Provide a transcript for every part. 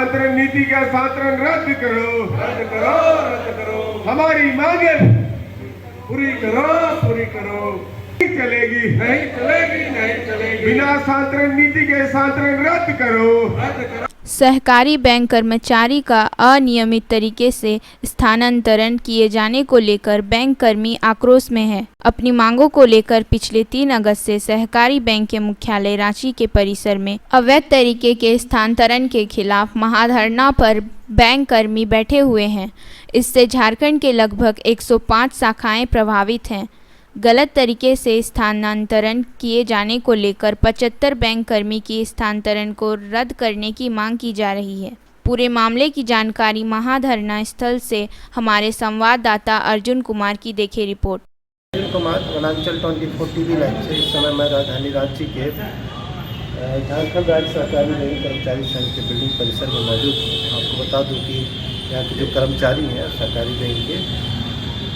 हस्तांतरण नीति का हस्तांतरण रद्द करो, रद्द करो, रद्द करो, हमारी मांगे पूरी करो, पूरी करो। नहीं चलेगी, नहीं चलेगी, नहीं चलेगी, बिना हस्तांतरण नीति के हस्तांतरण रद्द करो, रद्द करो। सहकारी बैंक कर्मचारी का अनियमित तरीके से स्थानांतरण किए जाने को लेकर बैंक कर्मी आक्रोश में है। अपनी मांगों को लेकर पिछले 3 अगस्त से सहकारी बैंक के मुख्यालय रांची के परिसर में अवैध तरीके के स्थानांतरण के खिलाफ महाधरना पर बैंक कर्मी बैठे हुए हैं। इससे झारखंड के लगभग 105 शाखाएं प्रभावित हैं। गलत तरीके से स्थानांतरण किए जाने को लेकर 75 बैंक कर्मी की स्थानांतरण को रद्द करने की मांग की जा रही है। पूरे मामले की जानकारी महाधरना स्थल से हमारे संवाददाता अर्जुन कुमार की देखे रिपोर्ट। अर्जुन कुमार, वनांचल 24 टीवी लाइव से। इस समय मैं राजधानी रांची के झारखंड राज्य सहकारी बैंक कर्मचारी संघ के बिल्डिंग परिसर में मौजूद हूँ। आपको बता दूँ कि यहाँ के जो कर्मचारी हैं सरकारी बैंक के,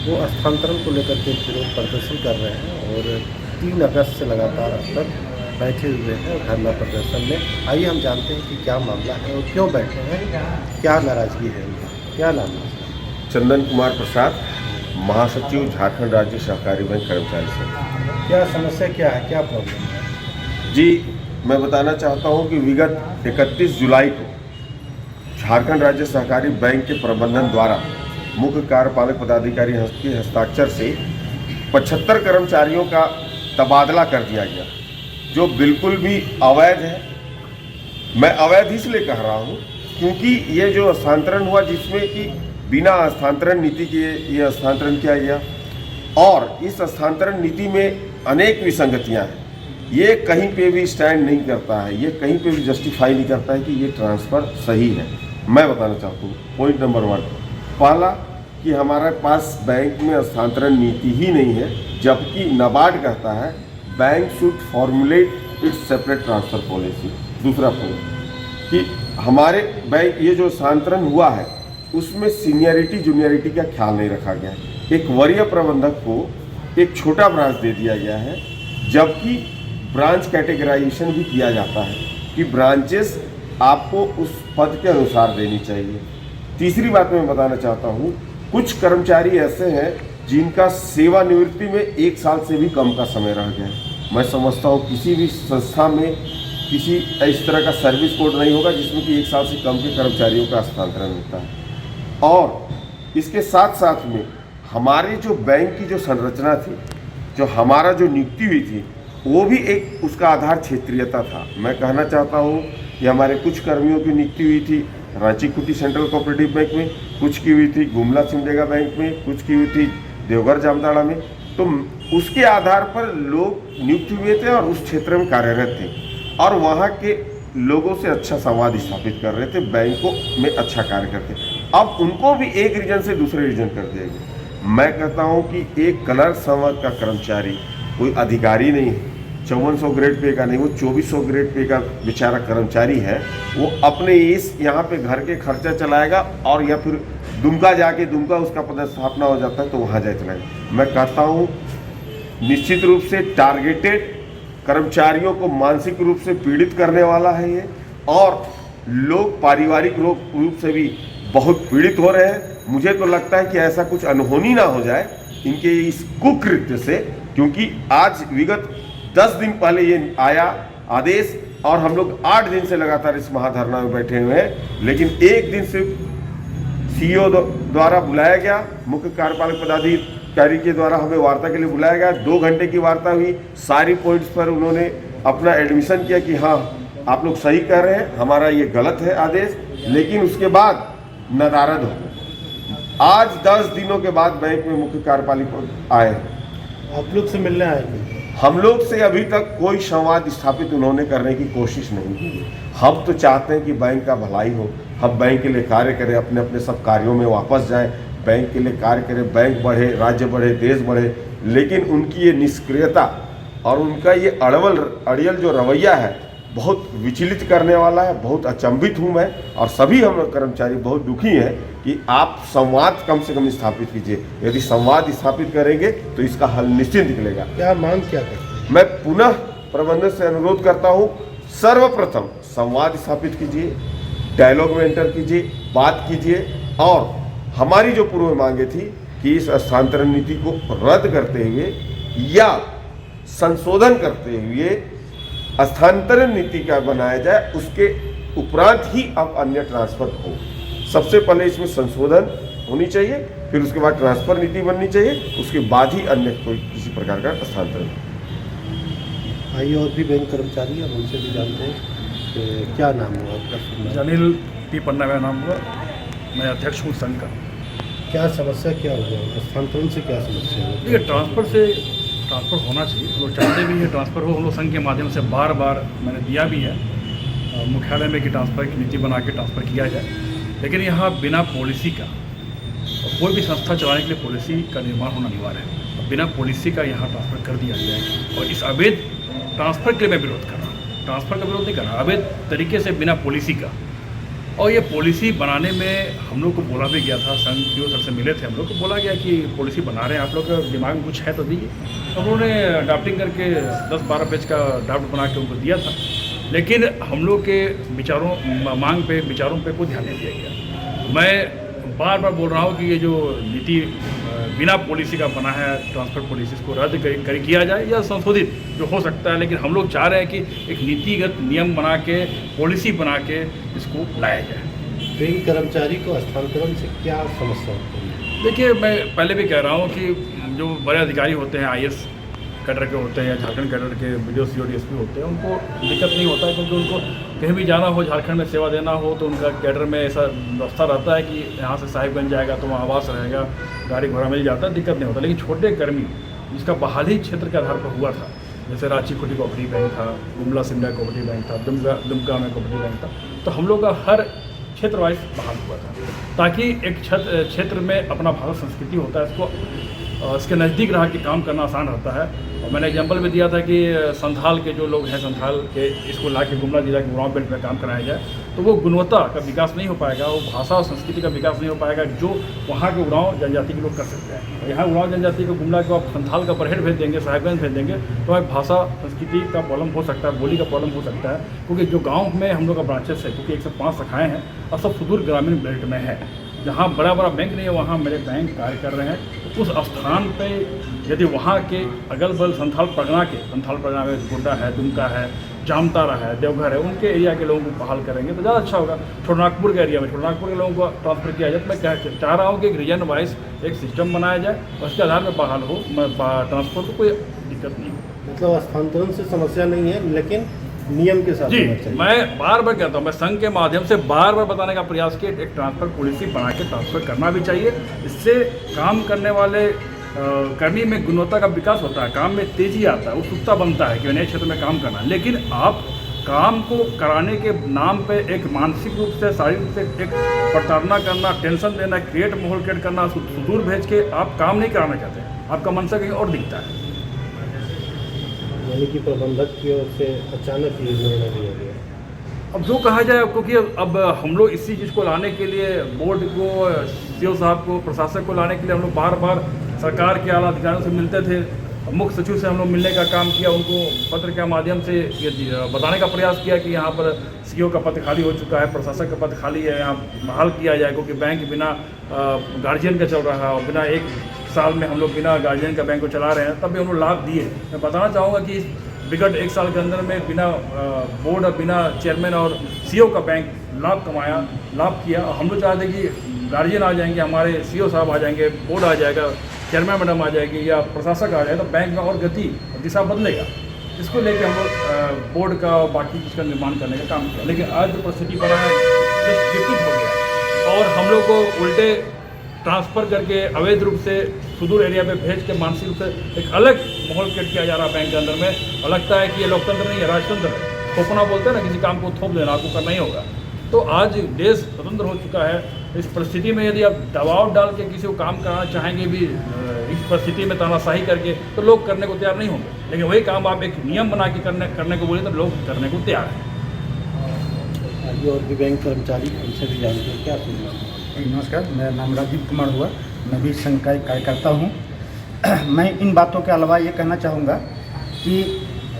वो स्थानांतरण को लेकर के विरोध प्रदर्शन कर रहे हैं और 3 अगस्त से लगातार अब तक बैठे हुए हैं धरना प्रदर्शन में। आइए हम जानते हैं कि क्या मामला है और क्यों बैठे हैं, क्या नाराजगी है उनका। क्या नाम है? चंदन कुमार प्रसाद, महासचिव झारखंड राज्य सहकारी बैंक कर्मचारी संघ। क्या समस्या क्या है, क्या प्रॉब्लम है? जी, मैं बताना चाहता हूं कि विगत 31 जुलाई को झारखंड राज्य सहकारी बैंक के प्रबंधन द्वारा मुख्य कार्यपालक पदाधिकारी के हस्ताक्षर से 75 कर्मचारियों का तबादला कर दिया गया, जो बिल्कुल भी अवैध है। मैं अवैध इसलिए कह रहा हूं क्योंकि ये जो हस्तांतरण हुआ, जिसमें कि बिना हस्तांतरण नीति के ये हस्तांतरण किया गया और इस हस्तांतरण नीति में अनेक विसंगतियां हैं। ये कहीं पे भी स्टैंड नहीं करता है, ये कहीं पे भी जस्टिफाई नहीं करता है कि ये ट्रांसफ़र सही है। मैं बताना चाहता हूँ, पॉइंट नंबर 1, पहला कि हमारे पास बैंक में हस्तांतरण नीति ही नहीं है, जबकि नाबार्ड कहता है bank should formulate it's separate transfer policy. दूसरा पॉइंट कि हमारे बैंक ये जो हस्तांतरण हुआ है उसमें सीनियरिटी जूनियरिटी का ख्याल नहीं रखा गया है। एक वरीय प्रबंधक को एक छोटा ब्रांच दे दिया गया है, जबकि ब्रांच कैटेगराइजेशन भी किया जाता है कि ब्रांचेस आपको उस पद के अनुसार देनी चाहिए। तीसरी बात मैं बताना चाहता हूँ, कुछ कर्मचारी ऐसे हैं जिनका सेवानिवृत्ति में 1 साल से भी कम का समय रह गया है। मैं समझता हूँ किसी भी संस्था में किसी इस तरह का सर्विस कोड नहीं होगा जिसमें कि 1 साल से कम के कर्मचारियों का हस्तांतरण होता है। और इसके साथ साथ में हमारी जो बैंक की जो संरचना थी, जो हमारा जो नियुक्ति हुई थी, वो भी एक उसका आधार क्षेत्रीयता था। मैं कहना चाहता हूँ कि हमारे कुछ कर्मियों की नियुक्ति हुई थी रांची खुटी सेंट्रल कोऑपरेटिव बैंक में, कुछ की हुई थी गुमला सिमडेगा बैंक में, कुछ की हुई थी देवघर जामताड़ा में। तो उसके आधार पर लोग नियुक्त हुए थे और उस क्षेत्र में कार्यरत थे और वहाँ के लोगों से अच्छा संवाद स्थापित कर रहे थे, बैंकों में अच्छा कार्य करते। अब उनको भी एक रीजन से दूसरे रीजन कर दिया गया। मैं कहता हूँ कि एक क्लर्क संवर्ग का कर्मचारी कोई अधिकारी नहीं है, 5400 ग्रेड पे का नहीं, वो 2400 ग्रेड पे का बेचारा कर्मचारी है। वो अपने इस यहाँ पे घर के खर्चा चलाएगा और या फिर दुमका जाके दुमका उसका पदस्थापना हो जाता है तो वहाँ जाए चलाएगा। मैं कहता हूँ निश्चित रूप से टारगेटेड कर्मचारियों को मानसिक रूप से पीड़ित करने वाला है ये, और लोग पारिवारिक रूप से भी बहुत पीड़ित हो रहे हैं। मुझे तो लगता है कि ऐसा कुछ अनहोनी ना हो जाए इनके इस कुकृत्य से, क्योंकि आज विगत 10 दिन पहले ये आया आदेश और हम लोग 8 दिन से लगातार इस महाधरना में बैठे हुए हैं, लेकिन एक दिन से सीईओ द्वारा बुलाया गया, मुख्य कार्यपालक पदाधिकारी के द्वारा हमें वार्ता के लिए बुलाया गया। 2 घंटे की वार्ता हुई, सारी पॉइंट्स पर उन्होंने अपना एडमिशन किया कि हाँ आप लोग सही कह रहे हैं, हमारा ये गलत है आदेश। लेकिन उसके बाद नदारद हो, आज 10 दिनों के बाद बैंक में मुख्य कार्यपालक आए। आप लोग से मिलने आए थे? हम लोग से अभी तक कोई संवाद स्थापित उन्होंने करने की कोशिश नहीं की। हम तो चाहते हैं कि बैंक का भलाई हो, हम बैंक के लिए कार्य करें, अपने अपने सब कार्यों में वापस जाएं, बैंक के लिए कार्य करें, बैंक बढ़े, राज्य बढ़े, देश बढ़े। लेकिन उनकी ये निष्क्रियता और उनका ये अड़ियल जो रवैया है बहुत विचलित करने वाला है। बहुत अचंभित हूँ मैं, और सभी हम कर्मचारी बहुत दुखी हैं कि आप संवाद कम से कम स्थापित कीजिए। यदि संवाद स्थापित करेंगे तो इसका हल निश्चित निकलेगा। क्या मांग क्या करते हैं? मैं पुनः प्रबंधन से अनुरोध करता हूँ, सर्वप्रथम संवाद स्थापित कीजिए, डायलॉग में एंटर कीजिए, बात कीजिए और हमारी जो पूर्व मांगे थी कि इस स्थानांतरण नीति को रद्द करते हुए या संशोधन करते हुए स्थानांतरण नीति का बनाया जाए, उसके उपरांत ही अब अन्य ट्रांसफर हो। सबसे पहले इसमें संशोधन होनी चाहिए, फिर उसके बाद ट्रांसफर नीति बननी चाहिए, उसके बाद ही अन्य कोई किसी प्रकार का स्थानांतरण। आइए और भी बैंक कर्मचारी हैं, उनसे भी जानते हैं कि क्या नाम हुआ आपका? जनील पी पन्ना मेरा नाम हुआ, मैं अध्यक्ष हूँ संघ का। क्या समस्या क्या हुआ? स्थानांतरण से क्या समस्या है? देखिए, ट्रांसफ़र होना चाहिए, हम लोग चाहते भी है ट्रांसफ़र हो। हम लोग संघ के माध्यम से बार बार मैंने दिया भी है मुख्यालय में कि ट्रांसफ़र की नीति बना के ट्रांसफ़र किया जाए, लेकिन यहाँ बिना पॉलिसी का कोई भी संस्था चलाने के लिए पॉलिसी का निर्माण होना अनिवार्य है। बिना पॉलिसी का यहाँ ट्रांसफ़र कर दिया गया है और इस अवैध ट्रांसफ़र के लिए मैं विरोध कर रहा हूँ। ट्रांसफ़र का विरोध नहीं कर रहा, अवैध तरीके से बिना पॉलिसी का। और ये पॉलिसी बनाने में हम लोग को बोला भी गया था, संघ पीओ सर से मिले थे, हम लोग को बोला गया कि पॉलिसी बना रहे हैं, आप लोग के दिमाग में कुछ है तो दीजिए। तो उन्होंने ड्राफ्टिंग करके 10-12 पेज का ड्राफ्ट बना के उनको दिया था, लेकिन हम लोग के विचारों पे कोई ध्यान नहीं दिया गया। मैं बार बार बोल रहा हूँ कि ये जो नीति बिना पॉलिसी का बना है, ट्रांसफ़र पॉलिसी, को रद्द किया जाए या संशोधित जो हो सकता है, लेकिन हम लोग चाह रहे हैं कि एक नीतिगत नियम बना के, पॉलिसी बना के इसको लाया जाए। बैंक कर्मचारी को स्थानांतरण से क्या समस्या होती है? देखिए, मैं पहले भी कह रहा हूँ कि जो बड़े अधिकारी होते हैं, IAS कैडर के होते हैं या झारखंड कैडर के BDO CO DSP होते हैं, उनको दिक्कत नहीं होता है, क्योंकि उनको कहीं भी जाना हो, झारखंड में सेवा देना हो, तो उनका कैडर में ऐसा व्यवस्था रहता है कि यहाँ से साहिबगंज जाएगा तो वहाँ आवास रहेगा, गाड़ी घोड़ा मिल जाता है, दिक्कत नहीं होता। लेकिन छोटे कर्मी जिसका बहाली क्षेत्र के आधार पर हुआ था, जैसे रांची खुटी कोऑपरेटिव बैंक था, गुमला सिमला कोऑपरेटिव बैंक था, दुमका में कोऑपरेटिव बैंक था, तो हम लोग का हर क्षेत्र वाइज बहाल हुआ था, ताकि एक क्षेत्र में अपना भारत संस्कृति होता है, इसके नज़दीक रह के काम करना आसान रहता है। और मैंने एग्जांपल भी दिया था कि संथाल के जो लोग हैं, संथाल के इसको ला के गुमला जिला के गुराव बेल्ट में काम कराया जाए, तो वो गुणवत्ता का विकास नहीं हो पाएगा, वो भाषा और संस्कृति का विकास नहीं हो पाएगा जो वहाँ के उरांव जनजाति के लोग कर सकते हैं। और यहाँ उरांव जनजाति को गुमला को आप संथाल का बरहेट भेज देंगे, साहिबगंज भेज देंगे, तो एक भाषा संस्कृति का प्रॉब्लम हो सकता है, बोली का प्रॉब्लम हो सकता है, क्योंकि जो गाँव में हम लोग का ब्रांचेस है, क्योंकि 105 शाखाएँ हैं और सब सुदूर ग्रामीण बेल्ट में है, जहाँ बड़ा बैंक नहीं है, वहाँ मेरे बैंक कार्य कर रहे हैं। तो उस स्थान पे यदि वहाँ के अगल बगल संथाल परगना में गोड्डा है, दुमका है, जामतारा है, देवघर है, उनके एरिया के लोगों को बहाल करेंगे तो ज़्यादा अच्छा होगा। छोटानागपुर के एरिया में छोटानागपुर के लोगों को ट्रांसफ़र किया जाए। तो मैं चाह रहा हूँ कि एक रीजन वाइज एक सिस्टम बनाया जाए और उसके आधार पर बहाल हो, ट्रांसफ़र को कोई दिक्कत नहीं हो। मतलब स्थानांतरण से समस्या नहीं है, लेकिन नियम के साथ जी, मैं बार बार कहता हूँ, मैं संघ के माध्यम से बार बार बताने का प्रयास किया, एक ट्रांसफ़र पॉलिसी बना के ट्रांसफ़र करना भी चाहिए। इससे काम करने वाले कर्मी में गुणवत्ता का विकास होता है, काम में तेज़ी आता है, उत्सुकता बनता है कि नए क्षेत्र में काम करना। लेकिन आप काम को कराने के नाम पे एक मानसिक रूप से, शारीरिक रूप से एक प्रताड़ना करना, टेंशन देना, क्रिएट माहौल क्रिएट करना, सुदूर भेज के आप काम नहीं कराना चाहते, आपका मनसा कहीं और दिखता है। यानी कि प्रबंधक की ओर से अचानक ही निर्णय लिया गया। अब जो कहा जाए, क्योंकि अब हम लोग इसी चीज़ को लाने के लिए बोर्ड को, CO साहब को, प्रशासक को लाने के लिए हम लोग बार बार सरकार के आला अधिकारियों से मिलते थे। मुख्य सचिव से हम लोग मिलने का काम किया, उनको पत्र के माध्यम से ये बताने का प्रयास किया कि यहाँ पर CO का पद खाली हो चुका है, प्रशासक का पद खाली है, यहाँ बहाल किया जाए, क्योंकि बैंक बिना गार्जियन का चल रहा है और बिना 1 साल में हम लोग बिना गार्जियन का बैंक को चला रहे हैं, तब भी हम लोग लाभ दिए। मैं बताना चाहूँगा कि विगत 1 साल के अंदर में बिना बोर्ड और बिना चेयरमैन और CO का बैंक लाभ किया। और हम लोग चाहते कि गार्जियन आ जाएंगे, हमारे CO साहब आ जाएंगे, बोर्ड आ जाएगा, चेयरमैन मैडम आ जाएगी या प्रशासक आ जाए, तो बैंक में और गति और दिशा बदलेगा। इसको लेके हम लोग बोर्ड का और बाकी चीज़ का निर्माण करने का काम किया। लेकिन आज जो परिस्थिति बना है, विपरीत हो गया और हम लोग को उल्टे ट्रांसफ़र करके अवैध रूप से सुदूर एरिया पे भेज के मानसिक रूप से एक अलग माहौल क्रिएट किया जा रहा है बैंक के अंदर में। और लगता है कि ये लोकतंत्र नहीं है, राजतंत्र है। थोपना बोलते हैं ना, किसी काम को थोप देना, आपको करना ही होगा। तो आज देश स्वतंत्र हो चुका है। इस परिस्थिति में यदि आप दबाव डाल के किसी को काम कराना चाहेंगे भी इस परिस्थिति में तानाशाही करके, तो लोग करने को तैयार नहीं होंगे। लेकिन वही काम आप एक नियम बना के करने को बोले तो लोग करने को तैयार हैं। आगे और भी बैंक कर्मचारी उनसे भी जानते हैं, क्या सुनना? नमस्कार, मेरा नाम राजीव कुमार हुआ, मैं भी संघ का एक कार्यकर्ता हूँ। मैं इन बातों के अलावा ये कहना चाहूँगा कि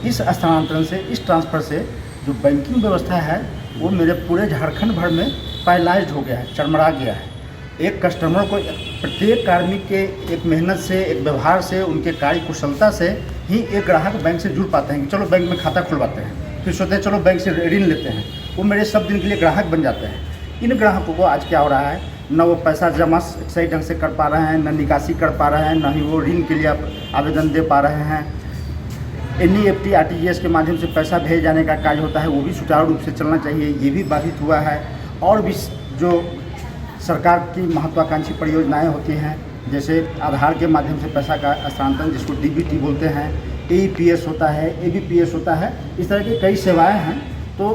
इस स्थानांतरण से, इस ट्रांसफ़र से जो बैंकिंग व्यवस्था है वो मेरे पूरे झारखंड भर में पैरालाइज्ड हो गया है, चरमरा गया है। एक कस्टमर को, प्रत्येक कार्मिक के एक मेहनत से, एक व्यवहार से, उनके कार्य कुशलता से ही एक ग्राहक बैंक से जुड़ पाते हैं कि चलो बैंक में खाता खुलवाते हैं, फिर सोचते हैं चलो बैंक से ऋण लेते हैं। वो मेरे सब दिन के लिए ग्राहक बन जाते हैं। इन ग्राहकों को आज क्या हो रहा है, न वो पैसा जमा सही ढंग से कर पा रहे हैं, न निकासी कर पा रहे हैं, न ही वो ऋण के लिए आवेदन दे पा रहे हैं। NEFT RTGS के माध्यम से पैसा भेज जाने का कार्य होता है, वो भी सुचारू रूप से चलना चाहिए, ये भी बाधित हुआ है। और भी जो सरकार की महत्वाकांक्षी परियोजनाएं होती हैं, जैसे आधार के माध्यम से पैसा का हस्तांतरण, जिसको DBT बोलते हैं, AEPS होता है, ABPS होता है, इस तरह की कई सेवाएं हैं, तो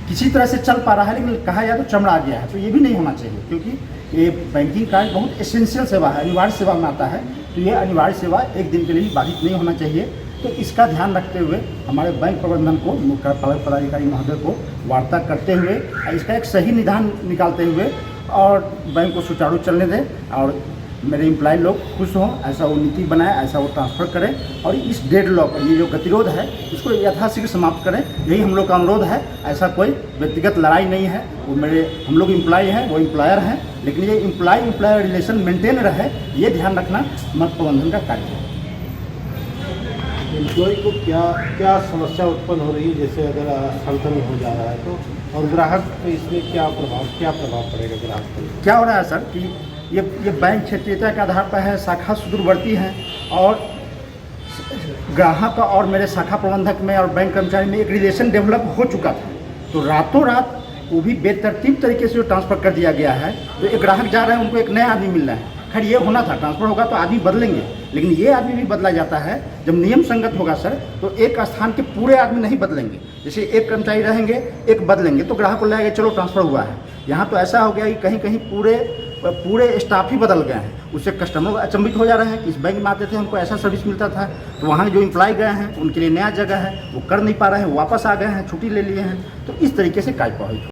किसी तरह से चल पा रहा है, लेकिन कहा जाए तो चमड़ा गया है। तो ये भी नहीं होना चाहिए, क्योंकि ये बैंकिंग कार्य बहुत एसेंशियल सेवा है, अनिवार्य सेवा में आता है। तो ये अनिवार्य सेवा एक दिन के लिए बाधित नहीं होना चाहिए। तो इसका ध्यान रखते हुए हमारे बैंक प्रबंधन को, मुख्य कार्यपालक पदाधिकारी महोदय को वार्ता करते हुए इसका एक सही निदान निकालते हुए और बैंक को सुचारू चलने दें और मेरे एम्प्लॉय लोग खुश हों, ऐसा वो नीति बनाए, ऐसा वो ट्रांसफ़र करें और इस डेडलॉक, ये जो गतिरोध है, इसको यथाशीघ्र समाप्त करें। यही हम लोग का अनुरोध है। ऐसा कोई व्यक्तिगत लड़ाई नहीं है। वो हम लोग एम्प्लॉय हैं, वो एम्प्लॉयर हैं, लेकिन ये एम्प्लॉय रिलेशन मेंटेन रहे, ये ध्यान रखना मत प्रबंधन का कार्य है। एम्प्लॉय को क्या समस्या उत्पन्न हो रही है, जैसे अगर हड़ताल हो जा रहा है तो, और ग्राहक पे इसमें क्या प्रभाव पड़ेगा ग्राहक पर? क्या हो रहा है सर कि ये बैंक क्षेत्रीयता के आधार पर है, शाखा सुदूरवर्ती हैं और ग्राहक और मेरे शाखा प्रबंधक में और बैंक कर्मचारी में एक रिलेशन डेवलप हो चुका था। तो रातों रात वो भी बेतरतीब तरीके से जो ट्रांसफ़र कर दिया गया है, तो एक ग्राहक जा रहे हैं, उनको एक नया आदमी मिल रहा है। खैर ये होना था, ट्रांसफ़र होगा तो आदमी बदलेंगे, लेकिन ये आदमी भी बदला जाता है जब नियम संगत होगा सर। तो एक स्थान के पूरे आदमी नहीं बदलेंगे, जैसे एक कर्मचारी रहेंगे, एक बदलेंगे तो ग्राहक को लगेगा चलो ट्रांसफ़र हुआ है। यहाँ तो ऐसा हो गया कि कहीं कहीं पूरे स्टाफ ही बदल गए हैं। उससे कस्टमर अचंभित हो जा रहे हैं कि इस बैंक में आते थे उनको ऐसा सर्विस मिलता था, तो वहाँ जो एम्प्लॉय गए हैं उनके लिए नया जगह है, वो कर नहीं पा रहे हैं, वापस आ गए हैं, छुट्टी ले लिए हैं। तो इस तरीके से कार्य प्रभावित